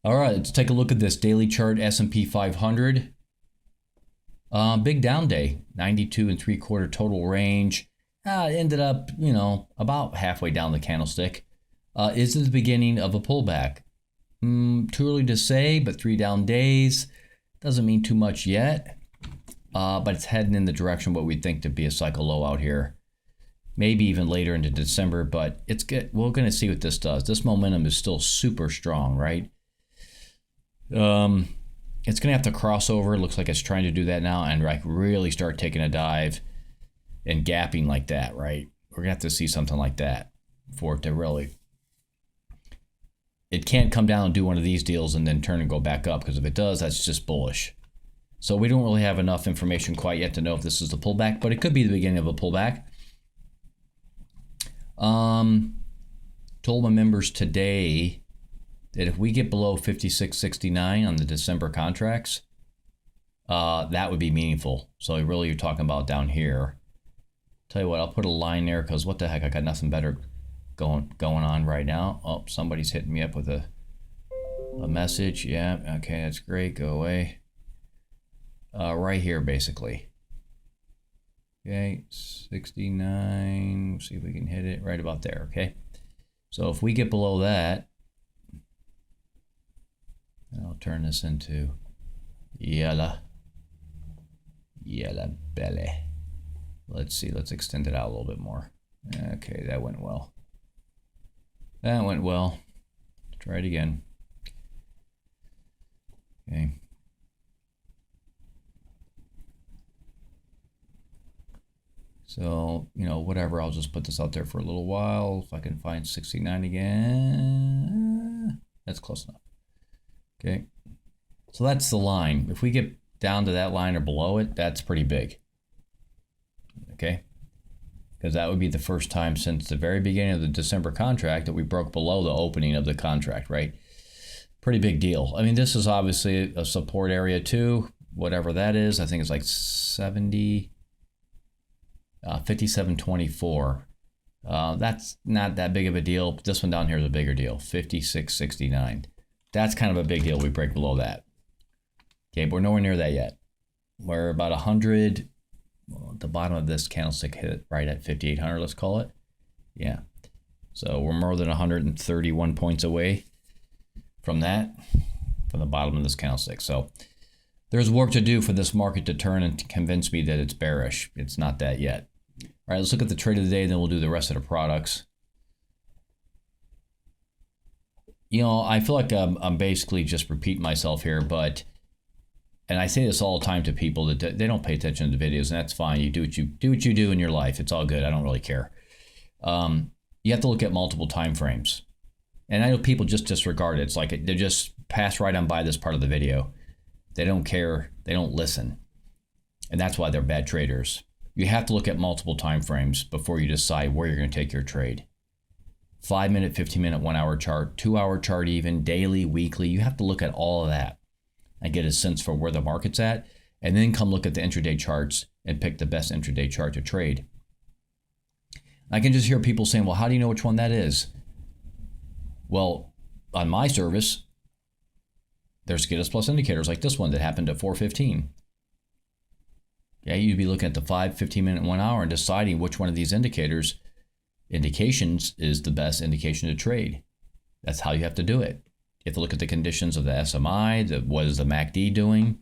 All right, let's take a look at this daily chart S&P 500. Big down day, 92 and 3/4 total range. Ended up, about halfway down the candlestick. Is it the beginning of a pullback? Too early to say, but 3 down days doesn't mean too much yet. But it's heading in the direction of what we think to be a cycle low out here. Maybe even later into December, but it's good. We're going to see what this does. This momentum is still super strong, right? It's going to have to cross over. It looks like it's trying to do that now and like really start taking a dive and gapping like that, right? We're going to have to see something like that for it to really... It can't come down and do one of these deals and then turn and go back up, because if it does, that's just bullish. So we don't really have enough information quite yet to know if this is the pullback, but it could be the beginning of a pullback. Told my members today that if we get below 56.69 on the December contracts, that would be meaningful. So really you're talking about down here. Tell you what, I'll put a line there because what the heck, I got nothing better going on right now. Oh, somebody's hitting me up with a message. Yeah, okay, that's great. Go away. Right here, basically. Okay, 69. See if we can hit it right about there. Okay, so if we get below that, I'll turn this into yellow belly. Let's see. Let's extend it out a little bit more. Okay, that went well. That went well. Try it again. Okay. So, whatever, I'll just put this out there for a little while. If I can find 69 again, that's close enough. Okay. So that's the line. If we get down to that line or below it, that's pretty big. Okay. Because that would be the first time since the very beginning of the December contract that we broke below the opening of the contract, right? Pretty big deal. I mean, this is obviously a support area too, whatever that is. I think it's like 57.24. That's not that big of a deal. This one down here is a bigger deal, 56.69. That's kind of a big deal. We break below that. Okay, but we're nowhere near that yet. We're about 100. Well, the bottom of this candlestick hit right at 5,800, let's call it. Yeah. So we're more than 131 points away from that, from the bottom of this candlestick. So there's work to do for this market to turn and to convince me that it's bearish. It's not that yet. All right, let's look at the trade of the day, then we'll do the rest of the products. I feel like I'm basically just repeating myself here, and I say this all the time to people that they don't pay attention to the videos, and that's fine. You do what you do in your life. It's all good. I don't really care. You have to look at multiple time frames, and I know people just disregard it. It's like they just pass right on by this part of the video. They don't care. They don't listen, and that's why they're bad traders. You have to look at multiple time frames before you decide where you're going to take your trade. 5-minute, 15-minute, 1-hour chart, 2-hour chart, even daily, weekly. You have to look at all of that and get a sense for where the market's at, and then come look at the intraday charts and pick the best intraday chart to trade. I can just hear people saying, well, how do you know which one that is? Well, on my service, there's Get Us Plus indicators like this one that happened at 4:15. Yeah, you'd be looking at the 5, 15-minute, 1 hour and deciding which one of these indications is the best indication to trade. That's how you have to do it. You have to look at the conditions of the SMI, what is the MACD doing?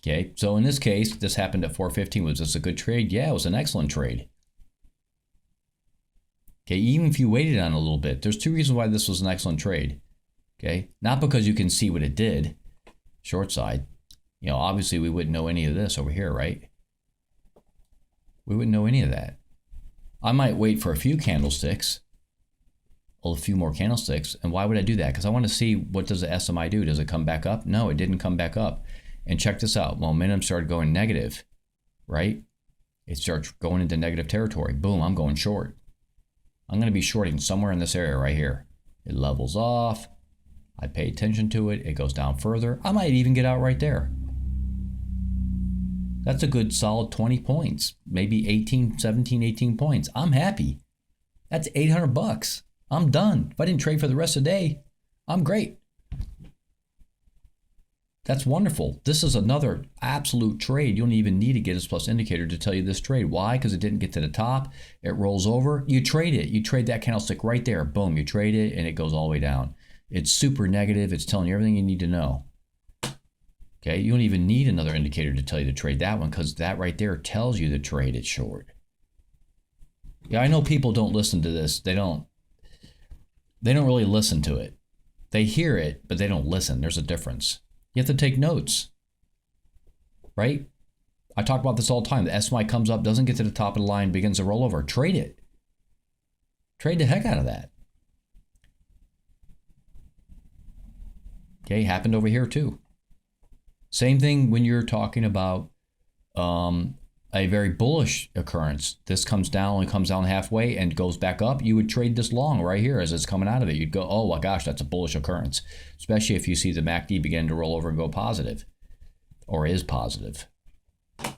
Okay, so in this case, this happened at 4:15. Was this a good trade? Yeah, it was an excellent trade. Okay, even if you waited on a little bit, there's 2 reasons why this was an excellent trade. Okay, not because you can see what it did, short side. Obviously we wouldn't know any of this over here, right? We wouldn't know any of that. I might wait for a few candlesticks, a few more candlesticks. And why would I do that? Because I want to see, what does the SMI do? Does it come back up? No, it didn't come back up. And check this out. Momentum started going negative, right? It starts going into negative territory. Boom, I'm going short. I'm going to be shorting somewhere in this area right here. It levels off. I pay attention to it. It goes down further. I might even get out right there. That's a good solid 20 points, maybe 18, 17, 18 points. I'm happy. That's $800. I'm done. If I didn't trade for the rest of the day, I'm great. That's wonderful. This is another absolute trade. You don't even need a Gibbs Plus indicator to tell you this trade. Why? Because it didn't get to the top. It rolls over. You trade it. You trade that candlestick right there. Boom, you trade it, and it goes all the way down. It's super negative. It's telling you everything you need to know. Okay, you don't even need another indicator to tell you to trade that one, because that right there tells you to trade it short. Yeah, I know people don't listen to this. They don't really listen to it. They hear it, but they don't listen. There's a difference. You have to take notes, right? I talk about this all the time. The SMI comes up, doesn't get to the top of the line, begins to roll over. Trade it. Trade the heck out of that. Okay, happened over here too. Same thing when you're talking about a very bullish occurrence. This comes down, only comes down halfway and goes back up. You would trade this long right here as it's coming out of it. You'd go, oh my gosh, that's a bullish occurrence, especially if you see the MACD begin to roll over and go positive, or is positive. In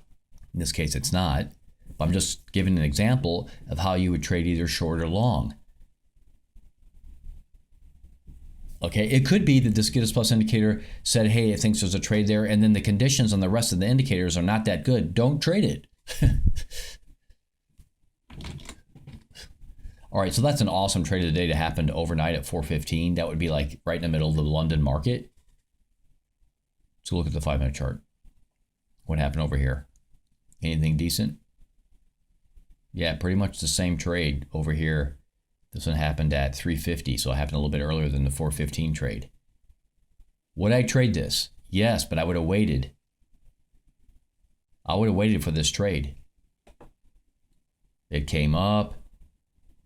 this case, it's not. I'm just giving an example of how you would trade either short or long. Okay, it could be that this Gibbs Plus indicator said, hey, it thinks there's a trade there, and then the conditions on the rest of the indicators are not that good. Don't trade it. All right, so that's an awesome trade of the day that happened overnight at 4:15. That would be like right in the middle of the London market. So look at the 5-minute chart. What happened over here? Anything decent? Yeah, pretty much the same trade over here. This one happened at 3:50, so it happened a little bit earlier than the 4:15 trade. Would I trade this? Yes, but I would have waited. I would have waited for this trade. It came up.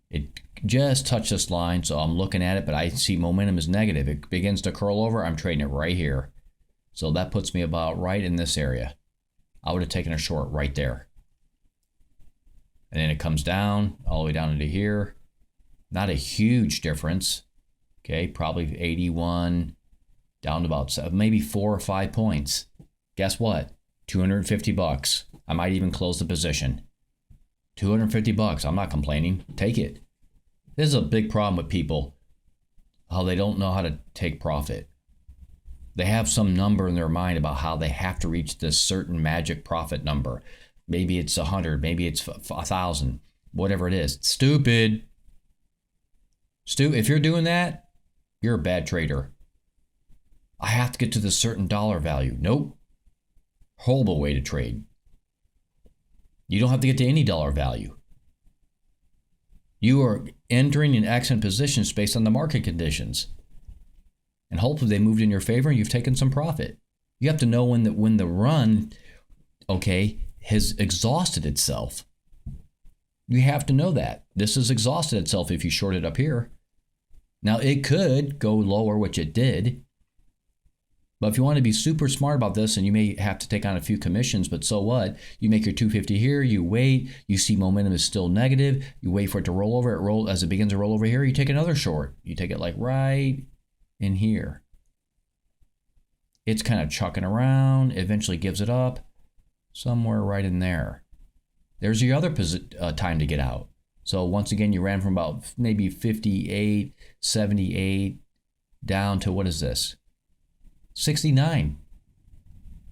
It just touched this line, so I'm looking at it, but I see momentum is negative. It begins to curl over. I'm trading it right here. So that puts me about right in this area. I would have taken a short right there. And then it comes down, all the way down into here. Not a huge difference, okay? Probably 81 down to about maybe 4 or 5 points. Guess what? $250. I might even close the position. $250. I'm not complaining. Take it. This is a big problem with people, how they don't know how to take profit. They have some number in their mind about how they have to reach this certain magic profit number. Maybe it's 100, maybe it's 1,000, whatever it is. Stupid. If you're doing that, you're a bad trader. I have to get to this certain dollar value. Nope. Horrible way to trade. You don't have to get to any dollar value. You are entering in excellent positions based on the market conditions. And hopefully they moved in your favor and you've taken some profit. You have to know when the run, okay, has exhausted itself. You have to know that. This has exhausted itself if you short it up here. Now, it could go lower, which it did. But if you want to be super smart about this, and you may have to take on a few commissions, but so what? You make your 250 here, you wait, you see momentum is still negative, you wait for it to roll over, as it begins to roll over here, you take another short. You take it like right in here. It's kind of chucking around, eventually gives it up, somewhere right in there. There's your other time to get out. So once again, you ran from about maybe 58, 78 down to, what is this? 69.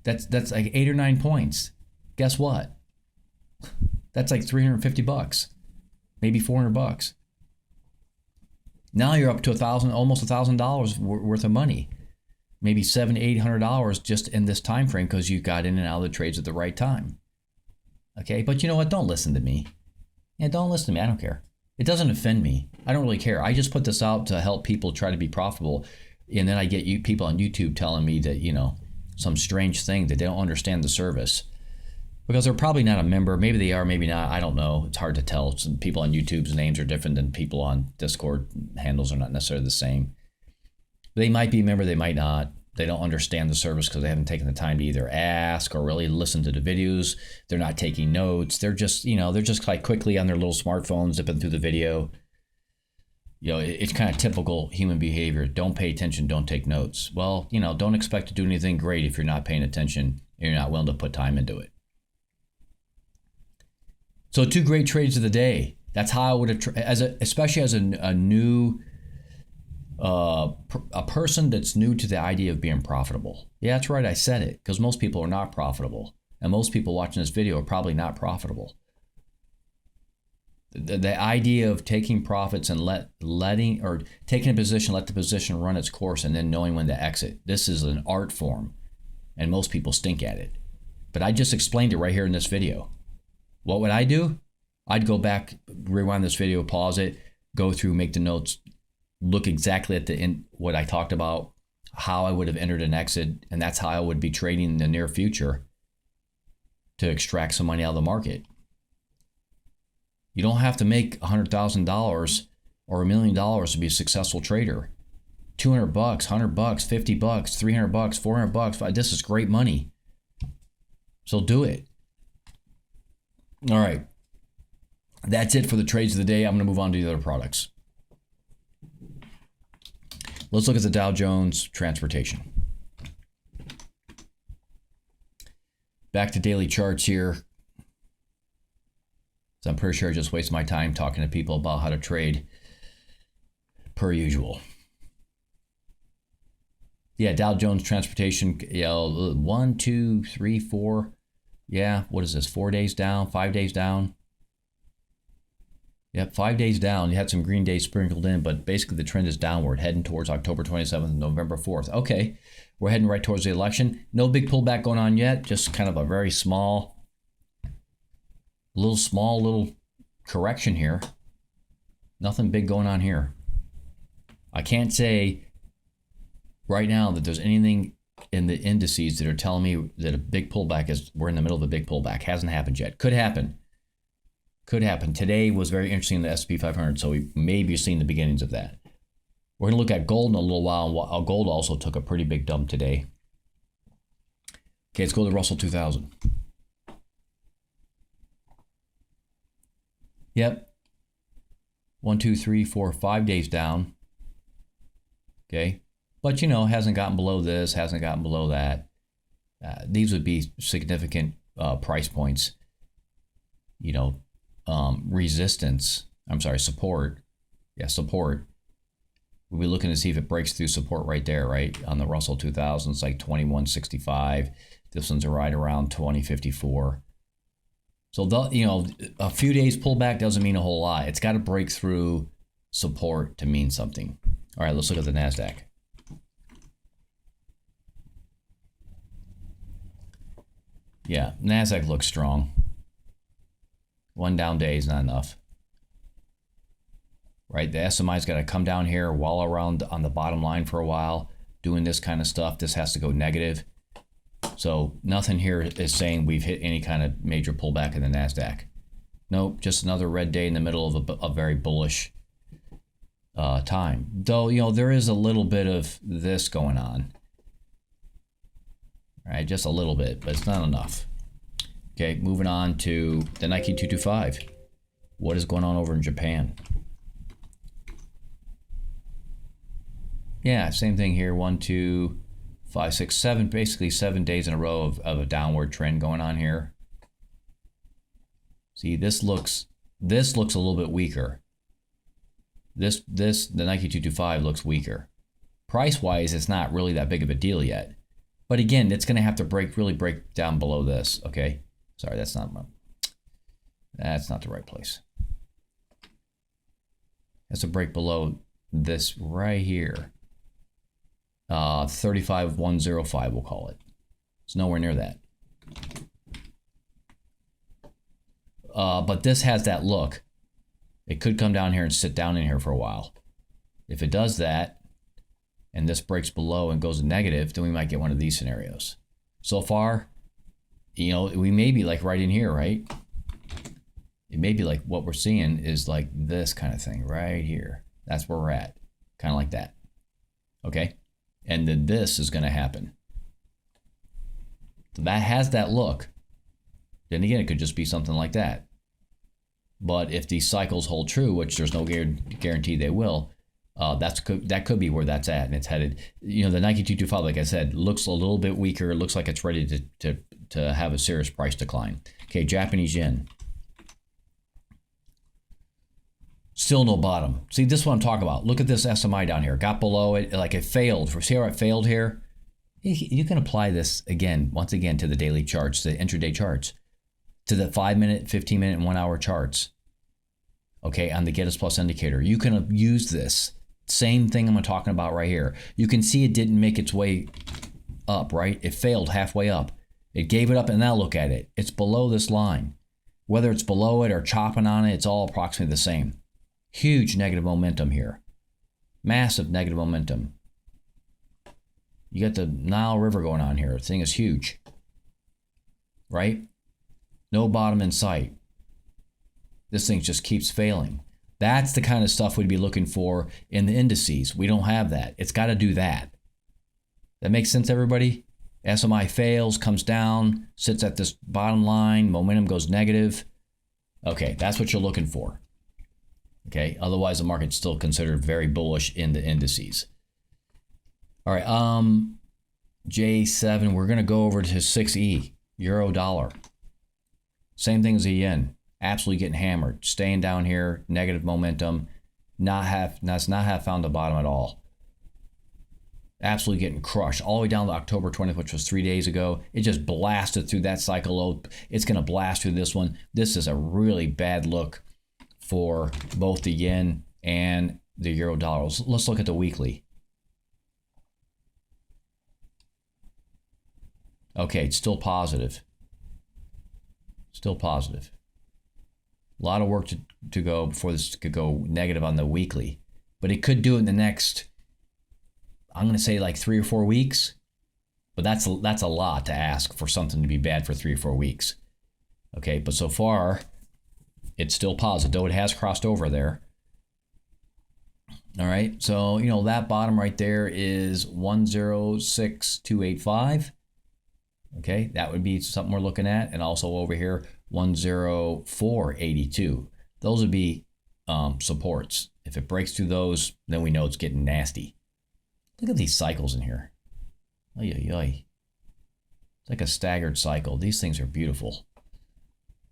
That's like 8 or 9 points. Guess what? That's like $350, maybe $400. Now you're up to almost $1,000 worth of money, maybe $700, $800 just in this time frame because you got in and out of the trades at the right time. Okay, but you know what? Don't listen to me. Yeah, don't listen to me. I don't care. It doesn't offend me. I don't really care. I just put this out to help people try to be profitable. And then I get people on YouTube telling me that, some strange thing that they don't understand the service. Because they're probably not a member. Maybe they are, maybe not. I don't know. It's hard to tell. Some people on YouTube's names are different than people on Discord. Handles are not necessarily the same. They might be a member, they might not. They don't understand the service because they haven't taken the time to either ask or really listen to the videos. They're not taking notes. They're just, they're just like quickly on their little smartphones zipping through the video. It's kind of typical human behavior. Don't pay attention, don't take notes. Well, don't expect to do anything great if you're not paying attention and you're not willing to put time into it. So 2 great trades of the day. That's how I would have, especially as a new A person that's new to the idea of being profitable. Yeah, that's right. I said it because most people are not profitable. And most people watching this video are probably not profitable. The idea of taking profits and letting or taking a position, let the position run its course, and then knowing when to exit. This is an art form, and most people stink at it. But I just explained it right here in this video. What would I do? I'd go back, rewind this video, pause it, go through, make the notes, look exactly at the end, what I talked about, how I would have entered an exit, and that's how I would be trading in the near future to extract some money out of the market. You don't have to make $100,000 or $1 million to be a successful trader. $200, $100, $50, $300, $400. This is great money. So do it. All right. That's it for the trades of the day. I'm going to move on to the other products. Let's look at the Dow Jones Transportation. Back to daily charts here. So I'm pretty sure I just wasted my time talking to people about how to trade per usual. Yeah, Dow Jones Transportation, 1, 2, 3, 4. Yeah, what is this? 4 days down, 5 days down. Yep, 5 days down. You had some green days sprinkled in, but basically the trend is downward, heading towards October 27th, November 4th. Okay, we're heading right towards the election. No big pullback going on yet, just kind of a very small little correction here. Nothing big going on here. I can't say right now that there's anything in the indices that are telling me that a big pullback we're in the middle of a big pullback. Hasn't happened yet. Could happen. Could happen. Today was very interesting in the S&P 500, so we may be seeing the beginnings of that. We're going to look at gold in a little while. Gold also took a pretty big dump today. Okay, let's go to the Russell 2000. Yep. 1, 2, 3, 4, 5 days down. Okay. But, hasn't gotten below this, hasn't gotten below that. These would be significant price points. Support. Yeah, support. We'll be looking to see if it breaks through support right there, right? On the Russell 2000, it's like 2165. This one's right around 2054. So, a few days pullback doesn't mean a whole lot. It's got to break through support to mean something. All right, let's look at the NASDAQ. Yeah, NASDAQ looks strong. One down day is not enough. Right, the SMI's got to come down here, wall around on the bottom line for a while, doing this kind of stuff. This has to go negative. So nothing here is saying we've hit any kind of major pullback in the NASDAQ. Nope, just another red day in the middle of a very bullish time. Though, there is a little bit of this going on. All right, just a little bit, but it's not enough. Okay, moving on to the Nikkei 225. What is going on over in Japan? Yeah, same thing here. 1, 2, 5, 6, 7, basically 7 days in a row of a downward trend going on here. See, this looks a little bit weaker. The Nikkei 225 looks weaker. Price-wise, it's not really that big of a deal yet. But again, it's going to have to really break down below this, okay? Sorry, that's not the right place. It has to break below this right here. 35105, we'll call it. It's nowhere near that. But this has that look. It could come down here and sit down in here for a while. If it does that, and this breaks below and goes negative, then we might get one of these scenarios. So far, we may be like right in here, right? It may be like what we're seeing is like this kind of thing right here. That's where we're at. Kind of like that. Okay? And then this is going to happen. So that has that look. Then again, it could just be something like that. But if these cycles hold true, which there's no guarantee they will, that could be where that's at, and it's headed. The Nikkei 225, like I said, looks a little bit weaker. It looks like it's ready to have a serious price decline. Okay, Japanese yen. Still no bottom. See, this is what I'm talking about. Look at this SMI down here. Got below it, like it failed. See how it failed here? You can apply this again, once again, to the daily charts, the intraday charts, to the 5-minute, 15-minute, and 1-hour charts. Okay, on the Get Us Plus indicator. You can use this. Same thing I'm talking about right here. You can see it didn't make its way up, right? It failed halfway up. It gave it up, and now look at it. It's below this line. Whether it's below it or chopping on it, it's all approximately the same. Huge negative momentum here. Massive negative momentum. You got the Nile River going on here. The thing is huge. Right? No bottom in sight. This thing just keeps failing. That's the kind of stuff we'd be looking for in the indices. We don't have that. It's got to do that. That makes sense, everybody? SMI fails, comes down, sits at this bottom line, momentum goes negative. Okay, that's what you're looking for. Okay, otherwise the market's still considered very bullish in the indices. All right, J7, we're going to go over to 6E, euro dollar. Same thing as the yen. Absolutely getting hammered, staying down here, negative momentum, not have found the bottom at all. Absolutely getting crushed all the way down to October 20th, which was 3 days ago. It just blasted through that cycle low. It's going to blast through this one. This is a really bad look for both the yen and the euro dollar. Let's look at the weekly. Okay, it's still positive. Still positive. A lot of work to go before this could go negative on the weekly. But it could do it in the next, I'm going to say like 3 or 4 weeks. But that's a lot to ask for something to be bad for 3 or 4 weeks. Okay, but so far, it's still positive, though it has crossed over there. All right, so, that bottom right there is 106,285. Okay, that would be something we're looking at. And also over here, 104.82. Those would be supports. If it breaks through those, then we know it's getting nasty. Look at these cycles in here. Oy, oy, oy. It's like a staggered cycle. These things are beautiful.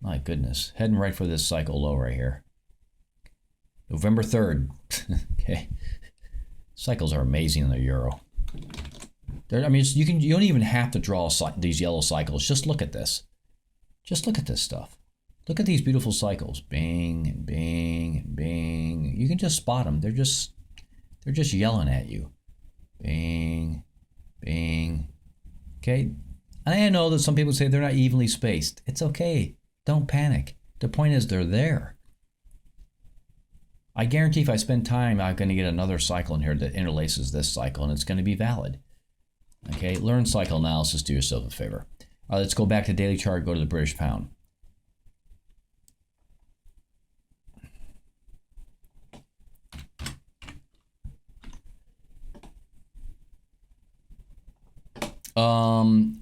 My goodness. Heading right for this cycle low right here. November 3rd. Okay. Cycles are amazing in the euro. You don't even have to draw these yellow cycles. Just look at this. Just look at this stuff. Look at these beautiful cycles. Bing and bing and bing. You can just spot them. They're just yelling at you. Bing, bing. Okay. I know that some people say they're not evenly spaced. It's okay. Don't panic. The point is they're there. I guarantee if I spend time, I'm going to get another cycle in here that interlaces this cycle, and it's going to be valid. Okay, learn cycle analysis, do yourself a favor. All right, let's go back to daily chart, go to the British pound.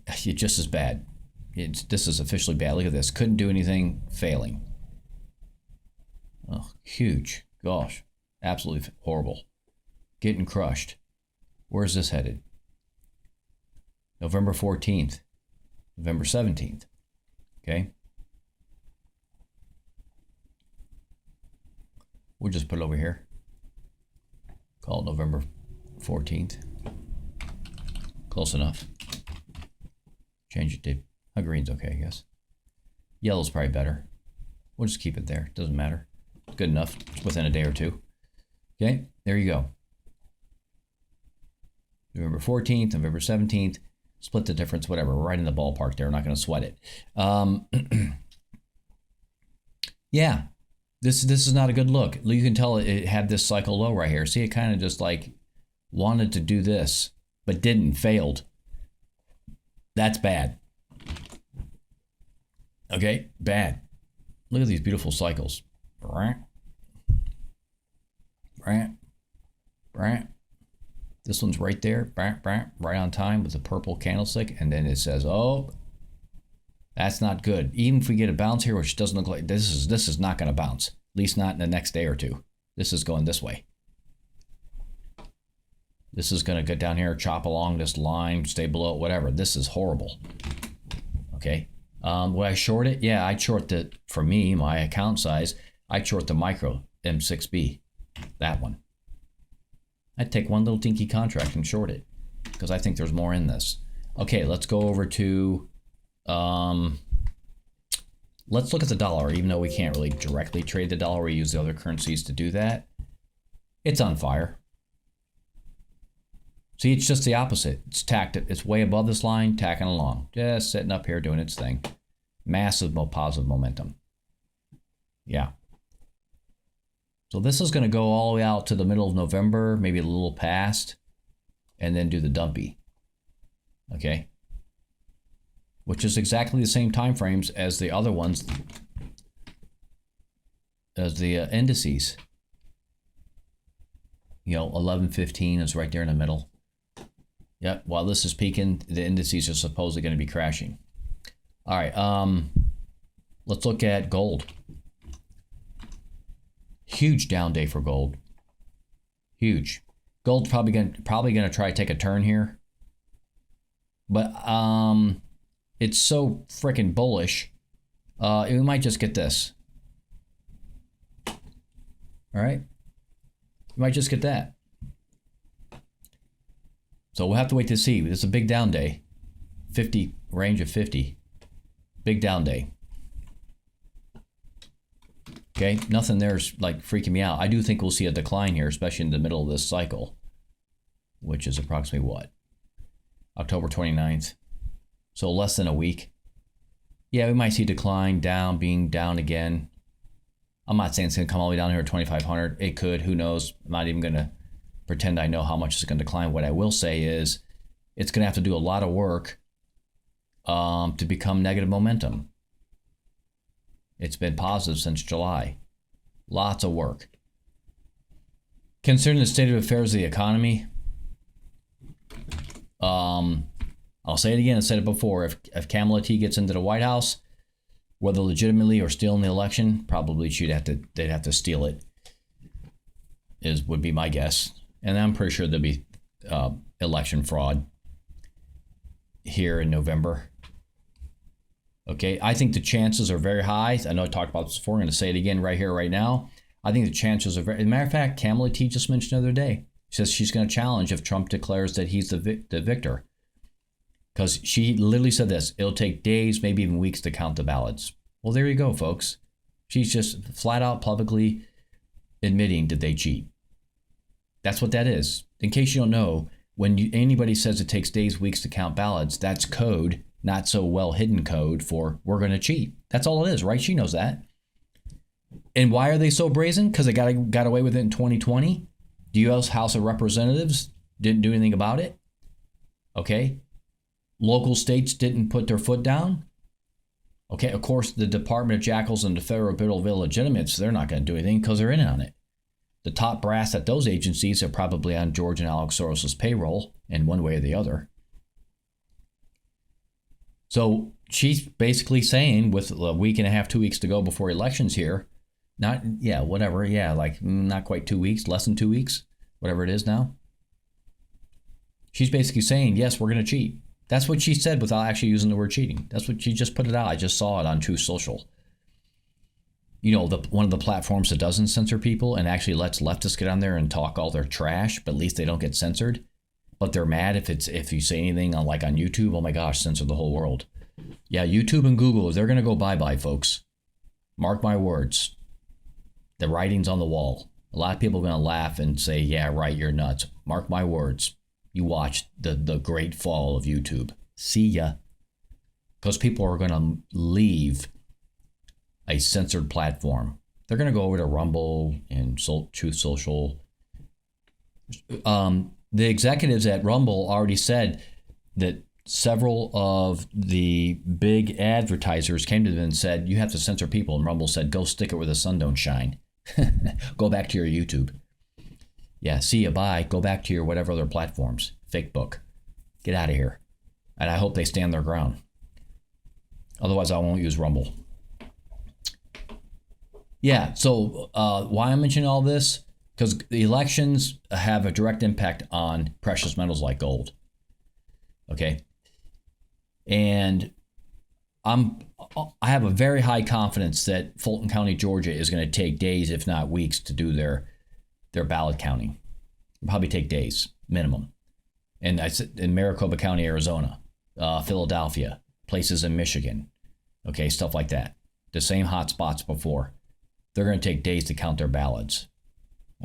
It's just as bad. This is officially bad. Look at this. Couldn't do anything, failing. Oh, huge. Gosh, absolutely horrible. Getting crushed. Where's this headed? November 14th, November 17th. Okay. We'll just put it over here. Call it November 14th. Close enough. Change it to green's okay, I guess. Yellow's probably better. We'll just keep it there. Doesn't matter. It's good enough. It's within a day or two. Okay, there you go. November 14th, November 17th. Split the difference, whatever. We're right in the ballpark there. We're not going to sweat it. Yeah, this is not a good look. You can tell it had this cycle low right here. See, it kind of just like wanted to do this, but didn't, failed. That's bad. Okay, bad. Look at these beautiful cycles. This one's right there, right on time with the purple candlestick, and then it says, "Oh, that's not good." Even if we get a bounce here, which doesn't look like this is not going to bounce. At least not in the next day or two. This is going this way. This is going to get down here, chop along this line, stay below it, whatever. This is horrible. Okay. Would I short it? Yeah, I'd short the, for me, my account size, I'd short the micro. M6B, that one. I'd take one little dinky contract and short it because I think there's more in this. Okay, let's go over to, let's look at the dollar, even though we can't really directly trade the dollar. We use the other currencies to do that. It's on fire. See, it's just the opposite. It's way above this line, tacking along. Just sitting up here doing its thing. Massive positive momentum. Yeah. So this is going to go all the way out to the middle of November, maybe a little past, and then do the dumpy. Okay? Which is exactly the same time frames as the other ones, as the indices. You know, 11.15 is right there in the middle. Yep, while this is peaking, the indices are supposedly going to be crashing. All right, let's look at gold. Huge down day for gold. Huge. Gold's probably gonna try to take a turn here. But it's so freaking bullish. We might just get this. All right. We might just get that. So we'll have to wait to see. It's a big down day. 50, range of 50. Big down day. Okay, nothing there's like freaking me out. I do think we'll see a decline here, especially in the middle of this cycle, which is approximately what? October 29th. So less than a week. Yeah, we might see decline, down, being down again. I'm not saying it's going to come all the way down here at 2,500. It could, who knows? I'm not even going to pretend I know how much it's going to decline. What I will say is it's going to have to do a lot of work to become negative momentum. It's been positive since July. Lots of work. Considering the state of affairs of the economy, I'll say it again, I said it before, if Kamala T gets into the White House, whether legitimately or stealing the election, probably they'd have to steal it, would be my guess. And I'm pretty sure there'll be election fraud here in November. Okay, I think the chances are very high. I know I talked about this before. I'm going to say it again right here, right now. I think the chances are very... As a matter of fact, Kamala T just mentioned the other day. She says she's going to challenge if Trump declares that he's the victor. Because she literally said this. It'll take days, maybe even weeks to count the ballots. Well, there you go, folks. She's just flat out publicly admitting that they cheat. That's what that is. In case you don't know, when anybody says it takes days, weeks to count ballots, that's code. Not so well hidden code for we're going to cheat. That's all it is, right? She knows that. And why are they so brazen? Because they got away with it in 2020. The U.S. House of Representatives didn't do anything about it. Okay. Local states didn't put their foot down. Okay. Of course, the Department of Jackals and the Federal Bureau of Illegitimates, they're not going to do anything because they're in on it. The top brass at those agencies are probably on George and Alex Soros's payroll in one way or the other. So she's basically saying with a week and a half, 2 weeks to go before elections here, not quite 2 weeks, less than 2 weeks, whatever it is now. She's basically saying, yes, we're going to cheat. That's what she said without actually using the word cheating. That's what she just put it out. I just saw it on Truth Social. You know, one of the platforms that doesn't censor people and actually lets leftists get on there and talk all their trash, but at least they don't get censored. But they're mad if you say anything on YouTube. Oh my gosh, censor the whole world. Yeah, YouTube and Google, they're going to go bye-bye, folks. Mark my words. The writing's on the wall. A lot of people are going to laugh and say, yeah, right, you're nuts. Mark my words. You watch the great fall of YouTube. See ya. Because people are going to leave a censored platform. They're going to go over to Rumble and Truth Social. The executives at Rumble already said that several of the big advertisers came to them and said, you have to censor people. And Rumble said, go stick it where the sun don't shine. Go back to your YouTube. Yeah, see ya, bye. Go back to your whatever other platforms. Fake book. Get out of here. And I hope they stand their ground. Otherwise, I won't use Rumble. Yeah, so why I'm mentioning all this? Because the elections have a direct impact on precious metals like gold. Okay. And I'm I have a very high confidence that Fulton County, Georgia is going to take days, if not weeks, to do their ballot counting. It'll probably take days, minimum. And I said in Maricopa County, Arizona, Philadelphia, places in Michigan, okay, stuff like that. The same hot spots before. They're going to take days to count their ballots,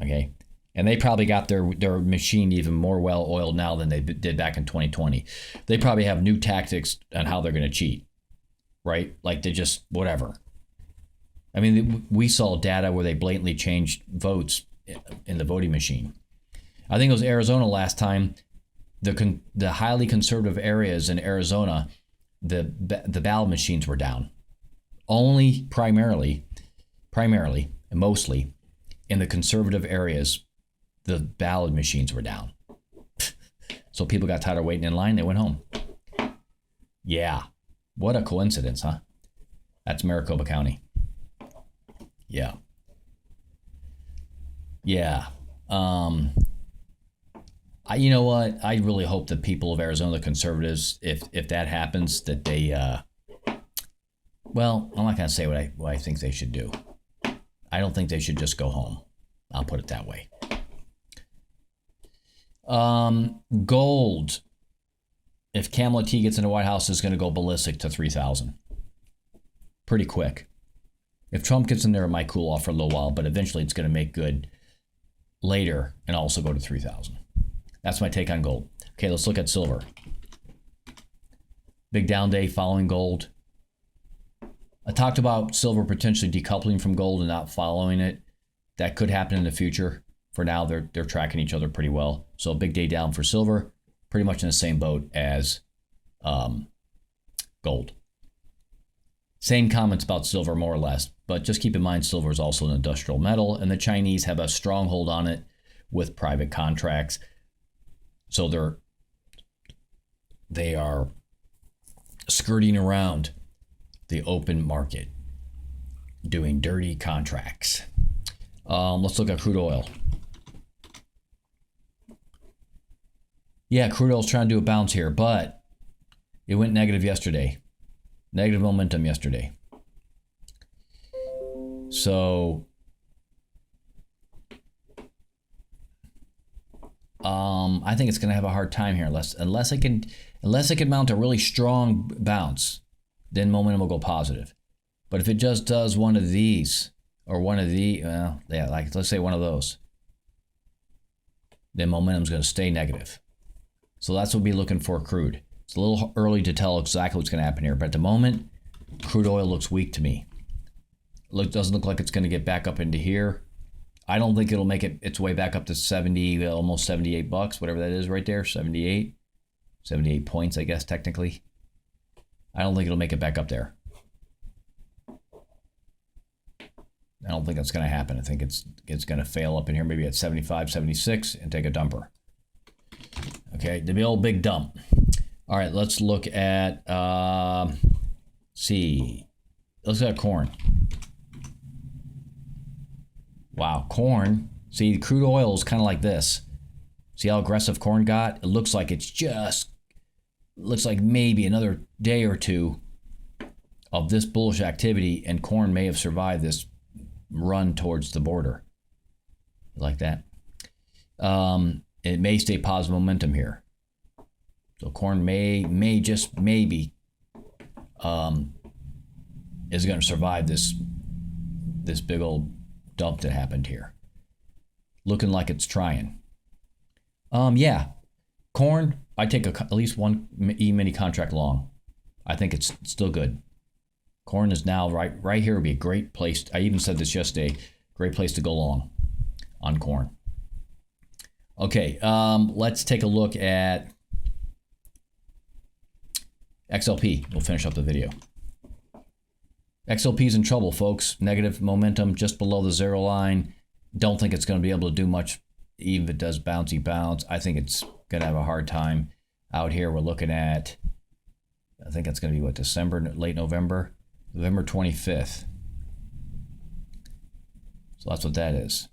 okay? And they probably got their machine even more well-oiled now than they did back in 2020. They probably have new tactics on how they're going to cheat, right? Like they just, whatever. I mean, we saw data where they blatantly changed votes in the voting machine. I think it was Arizona last time. The highly conservative areas in Arizona, the ballot machines were down. Only primarily, and mostly, in the conservative areas, the ballot machines were down. So people got tired of waiting in line. They went home. Yeah. What a coincidence, huh? That's Maricopa County. Yeah. Yeah. You know what? I really hope the people of Arizona, the conservatives, if that happens, that they, well, I'm not going to say what I think they should do. I don't think they should just go home. I'll put it that way. Gold. If Kamala T gets in the White House, is going to go ballistic to 3,000. Pretty quick. If Trump gets in there, it might cool off for a little while, but eventually it's going to make good later and also go to 3,000. That's my take on gold. Okay, let's look at silver. Big down day following gold. I talked about silver potentially decoupling from gold and not following it. That could happen in the future. For now, they're tracking each other pretty well. So a big day down for silver, pretty much in the same boat as gold. Same comments about silver, more or less. But just keep in mind, silver is also an industrial metal, and the Chinese have a stronghold on it with private contracts. So they are skirting around the open market, doing dirty contracts. Let's look at crude oil. Yeah, crude oil's trying to do a bounce here, but it went negative yesterday. Negative momentum yesterday. So I think it's going to have a hard time here unless it can mount a really strong bounce, then momentum will go positive. But if it just does one of these or one of the, like let's say one of those, then momentum's going to stay negative. So that's what we'll be looking for crude. It's a little early to tell exactly what's going to happen here, but at the moment, crude oil looks weak to me. Doesn't look like it's going to get back up into here. I don't think it'll make its way back up to 70, almost $78, whatever that is right there, 78 points, I guess, technically. I don't think it'll make it back up there. I don't think that's going to happen. I think it's going to fail up in here, maybe at 75, 76, and take a dumper. Okay, the old big dump. All right, let's look at, let's look at corn. Wow, corn. See, crude oil is kind of like this. See how aggressive corn got? It looks like looks like maybe another day or two of this bullish activity, and corn may have survived this run towards the border. Like that. It may stay positive momentum here. So corn may just maybe is going to survive this big old dump that happened here. Looking like it's trying. Yeah, corn. I take at least one E-mini contract long. I think it's still good. Corn is now right here would be a great place. I even said this yesterday. Great place to go long on corn. Okay, let's take a look at XLP. We'll finish up the video. XLP's in trouble, folks. Negative momentum just below the zero line. Don't think it's going to be able to do much, even if it does bouncy bounce. I think it's going to have a hard time out here. We're looking at, I think it's going to be what, December, late November, November 25th. So that's what that is.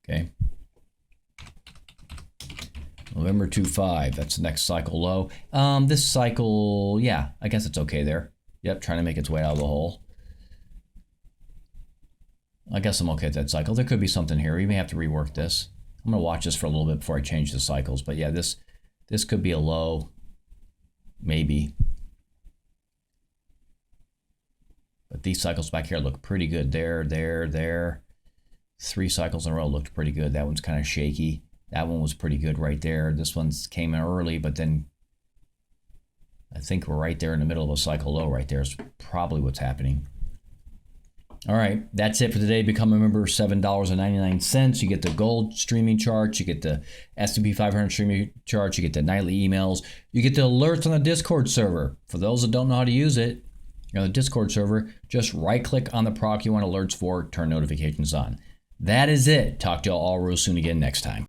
Okay. November 25, that's the next cycle low. This cycle, yeah, I guess it's okay there. Yep, trying to make its way out of the hole. I guess I'm okay at that cycle. There could be something here. We may have to rework this. I'm going to watch this for a little bit before I change the cycles. But yeah, this could be a low. Maybe. But these cycles back here look pretty good. There. 3 cycles in a row looked pretty good. That one's kind of shaky. That one was pretty good right there. This one came in early, but then I think we're right there in the middle of a cycle low right there is probably what's happening. All right, that's it for today. Become a member, $7.99. You get the gold streaming charts. You get the S&P 500 streaming charts. You get the nightly emails. You get the alerts on the Discord server. For those that don't know how to use it, on the Discord server, just right-click on the product you want alerts for, turn notifications on. That is it. Talk to you all real soon again next time.